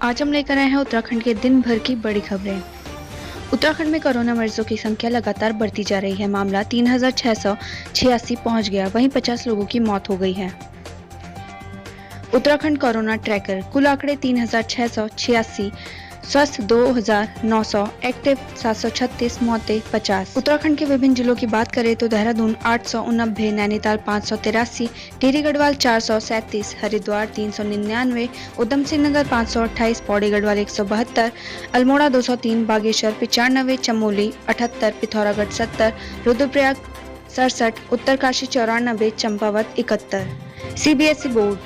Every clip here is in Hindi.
आज हम लेकर आए हैं उत्तराखंड के दिन भर की बड़ी खबरें। उत्तराखंड में कोरोना मरीजों की संख्या लगातार बढ़ती जा रही है। मामला 3686 पहुंच गया, वहीं 50 लोगों की मौत हो गई है। उत्तराखंड कोरोना ट्रैकर, कुल आंकड़े 3686, स्वस्थ 2900, एक्टिव 736, मौतें 50। उत्तराखंड के विभिन्न जिलों की बात करें तो देहरादून 889, नैनीताल 583, टिहरी गढ़वाल 437, हरिद्वार 399, उधम सिंह नगर 528, पौड़ी गढ़वाल 172, अल्मोड़ा 203, बागेश्वर 95, चमोली 78, पिथौरागढ़ 70, रुद्रप्रयाग 67, उत्तरकाशी 94, चंपावत 71। सीबीएसई बोर्ड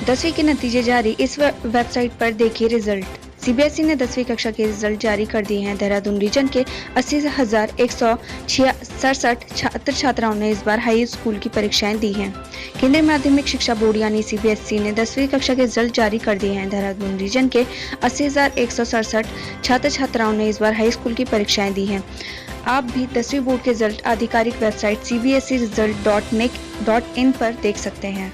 10वीं के नतीजे जारी, इस वेबसाइट पर देखिए रिजल्ट। सीबीएसई ने 10वीं कक्षा के रिजल्ट जारी कर दिए हैं। देहरादून रीजन के 80,167 छात्र छात्राओं ने इस बार हाई स्कूल की परीक्षाएं दी हैं। केंद्रीय माध्यमिक शिक्षा बोर्ड यानी सीबीएसई ने 10वीं कक्षा के रिजल्ट जारी कर दिए हैं। देहरादून रीजन के 80,167 छात्र छात्राओं ने इस बार हाई स्कूल की परीक्षाएं दी हैं। आप भी 10वीं बोर्ड के रिजल्ट आधिकारिक वेबसाइट cbseresult.nic.in पर देख सकते हैं।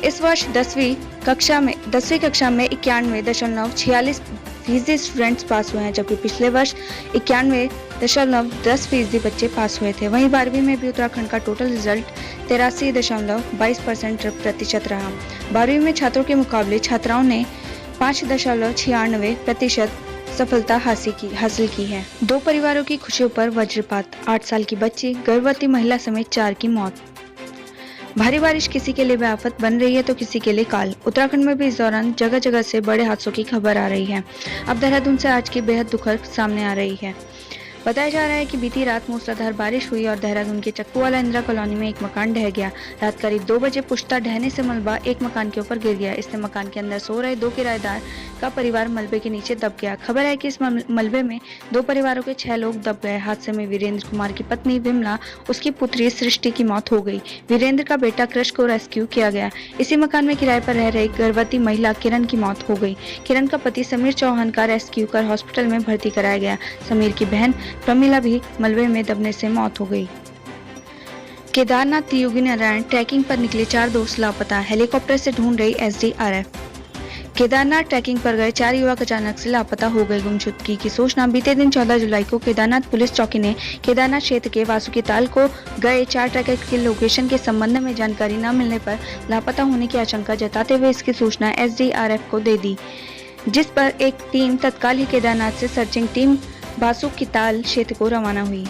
इस वर्ष 10वीं कक्षा में 91.46% स्टूडेंट्स पास हुए हैं, जबकि पिछले वर्ष 91.10% बच्चे पास हुए थे। वहीं 12वीं में भी उत्तराखंड का टोटल रिजल्ट 83.22% रहा। 12वीं में छात्रों के मुकाबले छात्राओं ने 5.96% सफलता हासिल की है। 2 परिवारों की खुशियों पर वज्रपात, 8 साल की बच्ची, गर्भवती महिला समेत 4 की मौत। भारी बारिश किसी के लिए आफत बन रही है तो किसी के लिए काल। उत्तराखंड में भी इस दौरान जगह जगह से बड़े हादसों की खबर आ रही है। अब देहरादून से आज की बेहद दुखद सामने आ रही है। बताया जा रहा है कि बीती रात मूसलाधार बारिश हुई और देहरादून के चक्कूवाला इंदिरा कॉलोनी में एक मकान ढह गया। रात करीब 2 बजे पुश्ता ढहने से मलबा एक मकान के ऊपर गिर गया। इससे मकान के अंदर सो रहे 2 किराएदार का परिवार मलबे के नीचे दब गया। खबर है कि इस मलबे में 2 परिवारों के 6 लोग दब गए। हादसे में वीरेंद्र कुमार की पत्नी विमला, उसकी पुत्री सृष्टि की मौत हो गई। वीरेंद्र का बेटा कृष को रेस्क्यू किया गया। इसी मकान में किराए पर रह रही गर्भवती महिला किरण की मौत हो गई। किरण का पति समीर चौहान का रेस्क्यू कर हॉस्पिटल में भर्ती कराया गया। समीर की बहन प्रमिला भी मलबे में दबने से मौत हो गई। केदारनाथ त्रियुगी नारायण ट्रैकिंग पर निकले 4 दोस्त लापता, हेलीकॉप्टर से ढूंढ रही एसडीआरएफ। केदारनाथ ट्रैकिंग पर गए 4 युवक अचानक से लापता हो गए। गुमशुदगी की सूचना बीते दिन 14 जुलाई को केदारनाथ पुलिस चौकी ने केदारनाथ क्षेत्र के वासुकीताल को गए 4 ट्रैकर के लोकेशन के संबंध में जानकारी न मिलने पर लापता होने की आशंका जताते हुए इसकी सूचना एसडीआरएफ को दे दी, जिस पर एक टीम तत्काल ही केदारनाथ से सर्चिंग टीम वासुकीताल क्षेत्र को रवाना हुई।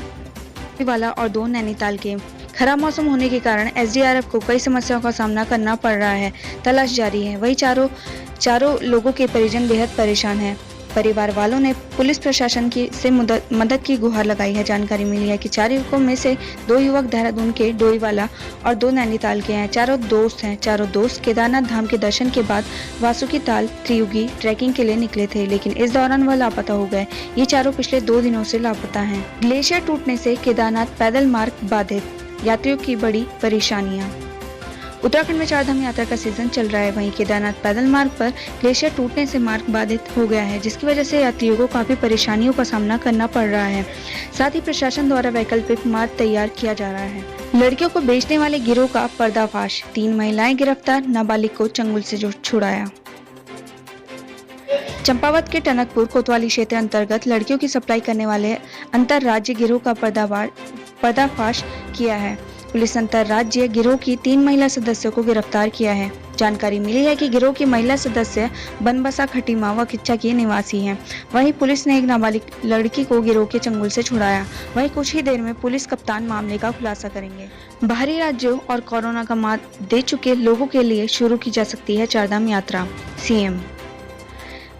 वाला और 2 नैनीताल के खराब मौसम होने के कारण एसडीआरएफ को कई समस्याओं का सामना करना पड़ रहा है। तलाश जारी है। वही चारों लोगों के परिजन बेहद परेशान हैं। परिवार वालों ने पुलिस प्रशासन से मदद की गुहार लगाई है। जानकारी मिली है कि 4 युवकों में से 2 युवक देहरादून के डोईवाला और 2 नैनीताल के हैं। चारों दोस्त केदारनाथ धाम के दर्शन के बाद वासुकीताल त्रियुगी ट्रैकिंग के लिए निकले थे, लेकिन इस दौरान वह लापता हो गए। ये चारों पिछले 2 दिनों से लापता हैं। ग्लेशियर टूटने से केदारनाथ पैदल मार्ग बाधित, यात्रियों की बड़ी परेशानियां। उत्तराखंड में 4 धाम यात्रा का सीजन चल रहा है। वहीं केदारनाथ पैदल मार्ग पर ग्लेशियर टूटने से मार्ग बाधित हो गया है, जिसकी वजह से यात्रियों को काफी परेशानियों का सामना करना पड़ रहा है। साथ ही प्रशासन द्वारा वैकल्पिक मार्ग तैयार किया जा रहा है। लड़कियों को बेचने वाले गिरोह का पर्दाफाश, 3 महिलाएं गिरफ्तार, नाबालिग को चंगुल से छुड़ाया। चंपावत के टनकपुर कोतवाली क्षेत्र अंतर्गत लड़कियों की सप्लाई करने वाले अंतरराज्य गिरोह का पर्दाफाश किया है। पुलिस अंतरराज्य गिरोह की 3 महिला सदस्यों को गिरफ्तार किया है। जानकारी मिली है कि गिरोह की महिला सदस्य बनबसा, खटीमा व किच्चा की निवासी हैं। वहीं पुलिस ने एक नाबालिग लड़की को गिरोह के चंगुल से छुड़ाया। वहीं कुछ ही देर में पुलिस कप्तान मामले का खुलासा करेंगे। बाहरी राज्यों और कोरोना का मात दे चुके लोगों के लिए शुरू की जा सकती है 4 धाम यात्रा, सीएम।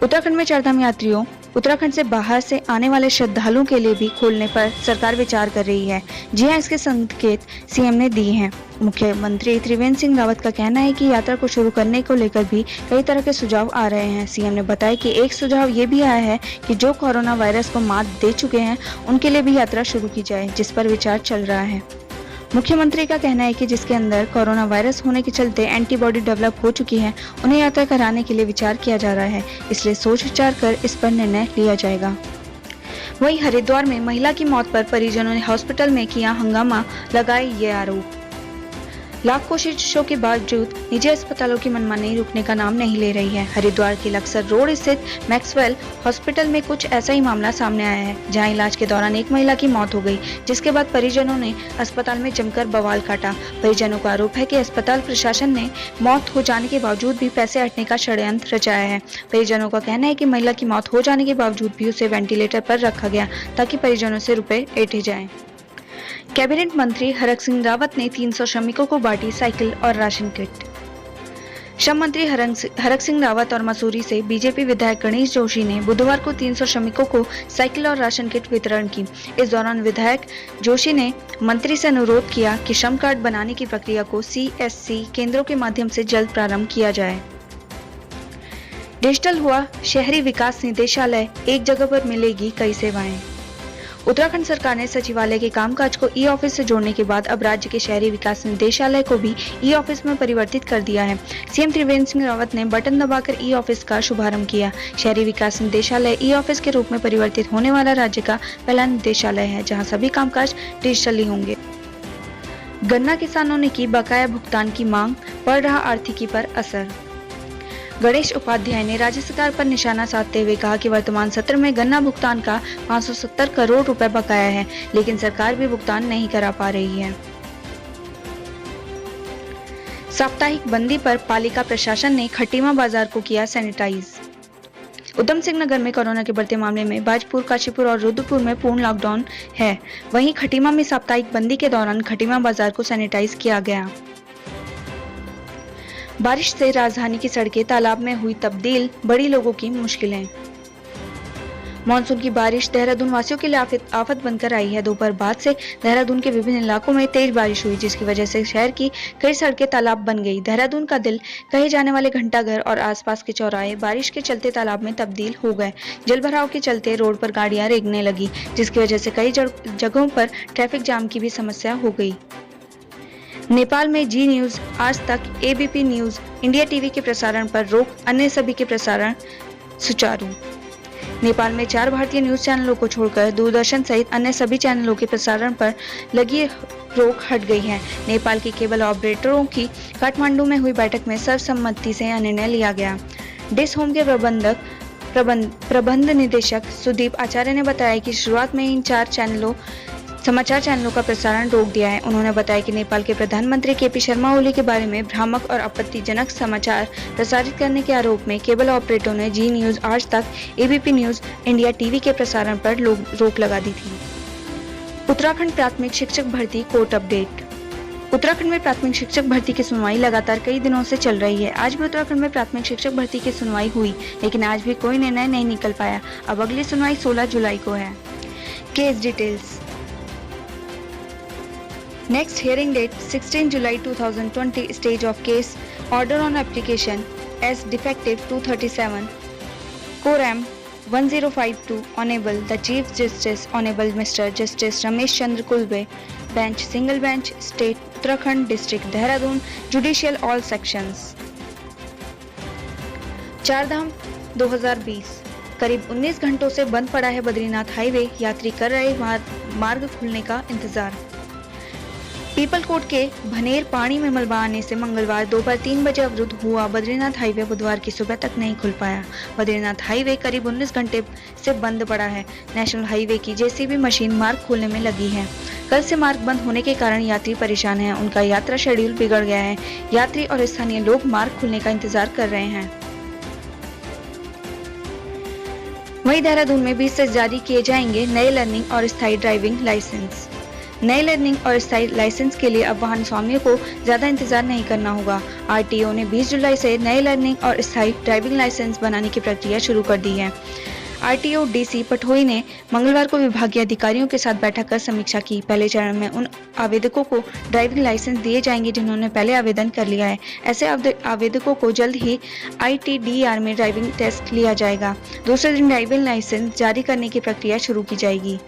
उत्तराखंड में 4 धाम यात्रियों उत्तराखंड से बाहर से आने वाले श्रद्धालुओं के लिए भी खोलने पर सरकार विचार कर रही है। जी हां, इसके संकेत सीएम ने दिए हैं। मुख्यमंत्री त्रिवेंद्र सिंह रावत का कहना है कि यात्रा को शुरू करने को लेकर भी कई तरह के सुझाव आ रहे हैं। सीएम ने बताया कि एक सुझाव ये भी आया है कि जो कोरोना वायरस को मात दे चुके हैं उनके लिए भी यात्रा शुरू की जाए, जिस पर विचार चल रहा है। मुख्यमंत्री का कहना है कि जिसके अंदर कोरोना वायरस होने के चलते एंटीबॉडी डेवलप हो चुकी है, उन्हें यात्रा कराने के लिए विचार किया जा रहा है। इसलिए सोच विचार कर इस पर निर्णय लिया जाएगा। वहीं हरिद्वार में महिला की मौत पर परिजनों ने हॉस्पिटल में किया हंगामा, लगाए ये आरोप। लाख कोशिशों के बावजूद निजी अस्पतालों की मनमानी रुकने का नाम नहीं ले रही है। हरिद्वार के लक्सर रोड स्थित मैक्सवेल हॉस्पिटल में कुछ ऐसा ही मामला सामने आया है, जहां इलाज के दौरान एक महिला की मौत हो गई, जिसके बाद परिजनों ने अस्पताल में जमकर बवाल काटा। परिजनों का आरोप है कि अस्पताल प्रशासन ने मौत हो जाने के बावजूद भी पैसे हटने का षड्यंत्र रचाया है। परिजनों का कहना है कि महिला की मौत हो जाने के बावजूद भी उसे वेंटिलेटर पर रखा गया ताकि परिजनों से रुपए ऐंठे जाएं। कैबिनेट मंत्री हरक सिंह रावत ने 300 श्रमिकों को बांटी साइकिल और राशन किट। श्रम मंत्री हरक सिंह रावत और मसूरी से बीजेपी विधायक गणेश जोशी ने बुधवार को 300 श्रमिकों को साइकिल और राशन किट वितरण की। इस दौरान विधायक जोशी ने मंत्री से अनुरोध किया कि श्रम कार्ड बनाने की प्रक्रिया को CSC केंद्रों के माध्यम से जल्द प्रारंभ किया जाए। डिजिटल हुआ शहरी विकास निदेशालय, एक जगह पर मिलेगी कई सेवाएं। उत्तराखंड सरकार ने सचिवालय के कामकाज को ई-ऑफिस से जोड़ने के बाद अब राज्य के शहरी विकास निदेशालय को भी ई-ऑफिस में परिवर्तित कर दिया है। सीएम त्रिवेंद्र सिंह रावत ने बटन दबाकर ई-ऑफिस का शुभारंभ किया। शहरी विकास निदेशालय ई-ऑफिस के रूप में परिवर्तित होने वाला राज्य का पहला निदेशालय है, जहां सभी कामकाज डिजिटली होंगे। गन्ना किसानों ने की बकाया भुगतान की मांग, पड़ रहा आर्थिकी पर असर। गणेश उपाध्याय ने राज्य सरकार पर निशाना साधते हुए कहा कि वर्तमान सत्र में गन्ना भुगतान का 570 करोड़ रुपए बकाया है, लेकिन सरकार भी भुगतान नहीं करा पा रही है। साप्ताहिक बंदी पर पालिका प्रशासन ने खटीमा बाजार को किया सैनिटाइज। उधम सिंह नगर में कोरोना के बढ़ते मामले में बाजपुर, काशीपुर और रुद्रपुर में पूर्ण लॉकडाउन है। वहीं खटीमा में साप्ताहिक बंदी के दौरान खटीमा बाजार को सैनिटाइज किया गया। बारिश से राजधानी की सड़कें तालाब में हुई तब्दील, बड़ी लोगों की मुश्किलें। मानसून की बारिश देहरादून वासियों के लिए आफत बनकर आई है। दोपहर बाद से देहरादून के विभिन्न इलाकों में तेज बारिश हुई, जिसकी वजह से शहर की कई सड़कें तालाब बन गई। देहरादून का दिल कहे जाने वाले घंटाघर और आसपास के चौराहे बारिश के चलते तालाब में तब्दील हो गए। जलभराव के चलते रोड पर गाड़ियां रेंगने लगी, जिसकी वजह से कई जगहों पर ट्रैफिक जाम की भी समस्या हो गई। नेपाल में जी न्यूज, आज तक, ABP न्यूज, इंडिया टीवी के प्रसारण पर रोक, अन्य सभी के प्रसारण सुचारू। नेपाल में 4 भारतीय न्यूज चैनलों को छोड़कर दूरदर्शन सहित अन्य सभी चैनलों के प्रसारण पर लगी रोक हट गई है। नेपाल के केबल ऑपरेटरों की काठमांडू में हुई बैठक में सर्वसम्मति से यह निर्णय लिया गया। डिश होम के प्रबंध निदेशक सुदीप आचार्य ने बताया कि शुरुआत में इन 4 समाचार चैनलों का प्रसारण रोक दिया है। उन्होंने बताया कि नेपाल के प्रधानमंत्री KP शर्मा ओली के बारे में भ्रामक और आपत्तिजनक समाचार प्रसारित करने के आरोप में केबल ऑपरेटरों ने जी न्यूज, आज तक, ABP न्यूज, इंडिया टीवी के प्रसारण पर रोक लगा दी थी। उत्तराखंड प्राथमिक शिक्षक भर्ती कोर्ट अपडेट। उत्तराखंड में प्राथमिक शिक्षक भर्ती की सुनवाई लगातार कई दिनों से चल रही है। आज भी उत्तराखंड में प्राथमिक शिक्षक भर्ती की सुनवाई हुई, लेकिन आज भी कोई निर्णय नहीं निकल पाया। अब अगली सुनवाई 16 जुलाई को है। Case details. Next hearing date 16 July 2020. Stage of case. Order on application as defective 237. Quorum 1052. Honorable the Chief Justice Honorable Mr. Justice Ramesh Chandra Kulbe. Bench Single Bench State Uttarakhand District Dehradun. Judicial all sections. Chardham 2020। करीब 19 घंटों से बंद पड़ा है बद्रीनाथ हाईवे। यात्री कर रहे मार्ग खुलने का इंतजार। पीपल कोट के भनेर पानी में मलबा आने से मंगलवार दोपहर 3 बजे अवरुद्ध हुआ बद्रीनाथ हाईवे बुधवार की सुबह तक नहीं खुल पाया। बद्रीनाथ हाईवे करीब 19 घंटे से बंद पड़ा है। नेशनल हाईवे की JCB मशीन मार्ग खोलने में लगी है। कल से मार्ग बंद होने के कारण यात्री परेशान हैं। उनका यात्रा शेड्यूल बिगड़ गया है। यात्री और स्थानीय लोग मार्ग खुलने का इंतजार कर रहे हैं। वहीं देहरादून में 20 से जारी किए जाएंगे नए लर्निंग और स्थायी ड्राइविंग लाइसेंस। नए लर्निंग और स्थायी लाइसेंस के लिए अब वाहन स्वामियों को ज्यादा इंतजार नहीं करना होगा। RTO ने 20 जुलाई से नए लर्निंग और स्थायी ड्राइविंग लाइसेंस बनाने की प्रक्रिया शुरू कर दी है। RTO DC पठोई ने मंगलवार को विभागीय अधिकारियों के साथ बैठक कर समीक्षा की। पहले चरण में उन आवेदकों को ड्राइविंग लाइसेंस दिए जाएंगे जिन्होंने पहले आवेदन कर लिया है। ऐसे आवेदकों को जल्द ही ITDR में ड्राइविंग टेस्ट लिया जाएगा। दूसरे दिन ड्राइविंग लाइसेंस जारी करने की प्रक्रिया शुरू की जाएगी।